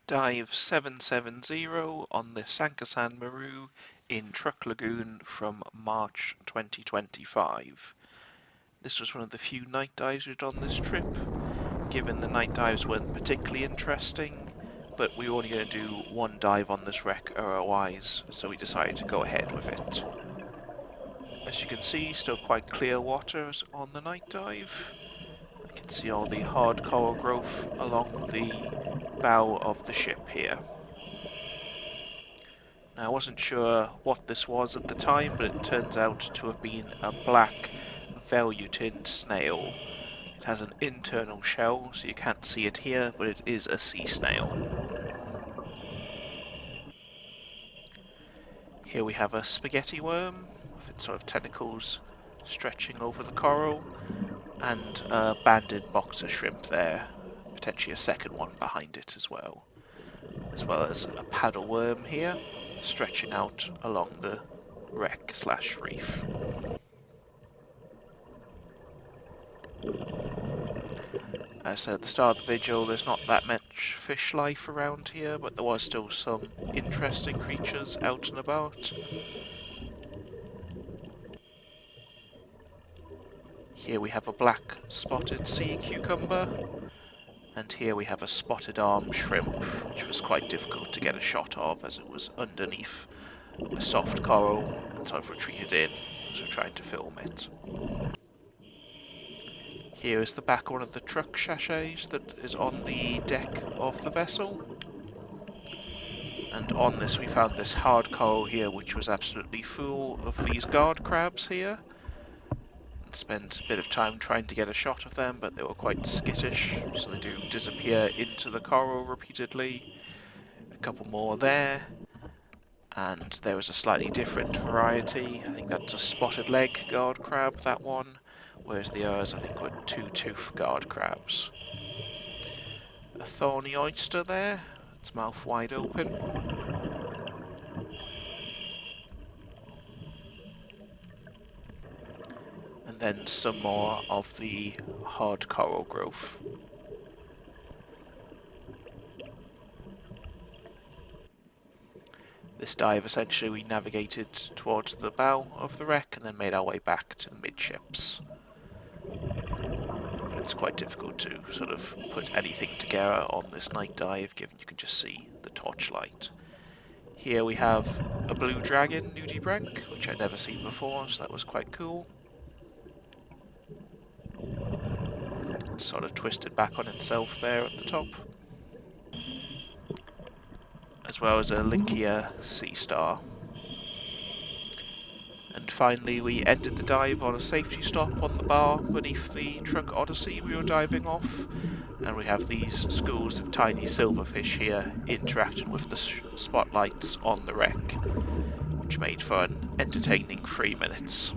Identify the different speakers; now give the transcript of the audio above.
Speaker 1: Dive 770 on the Sankisan Maru in Truk Lagoon from March 2025. This was one of the few night dives we'd on this trip, given the night dives weren't particularly interesting, but we were only going to do one dive on this wreck ROIs, so we decided to go ahead with it. As you can see, still quite clear waters on the night dive. You can see all the hard coral growth along the bow of the ship here. Now, I wasn't sure what this was at the time, but it turns out to have been a black Velutin snail. It has an internal shell, so you can't see it here, but it is a sea snail. Here we have a spaghetti worm with its sort of tentacles stretching over the coral, and a banded boxer shrimp there, potentially a second one behind it as well as a paddle worm here, stretching out along the wreck/reef. As I said at the start of the video, there's not that much fish life around here, but there was still some interesting creatures out and about. Here we have a black spotted sea cucumber, and here we have a spotted arm shrimp, which was quite difficult to get a shot of as it was underneath a soft coral and sort of retreated in, so we're trying to film it. Here is the back one of the Truk sachets that is on the deck of the vessel. And on this we found this hard coral here, which was absolutely full of these guard crabs here. And spent a bit of time trying to get a shot of them, but they were quite skittish, so they do disappear into the coral repeatedly. A couple more there. And there was a slightly different variety. I think that's a spotted leg guard crab, that one. Whereas the others, I think, were two-tooth guard crabs. A Thorny oyster there, its mouth wide open. And then some more of the hard coral growth. This dive, essentially, we navigated towards the bow of the wreck and then made our way back to the midships. It's quite difficult to sort of put anything together on this night dive, given you can just see the torchlight. Here we have a blue dragon nudibranch, which I'd never seen before, so that was quite cool. It's sort of twisted back on itself there at the top. As well as a Linckia sea star. And finally we ended the dive on a safety stop on the bar beneath the Truk Odyssey we were diving off, and we have these schools of tiny silverfish here interacting with the spotlights on the wreck, which made for an entertaining 3 minutes.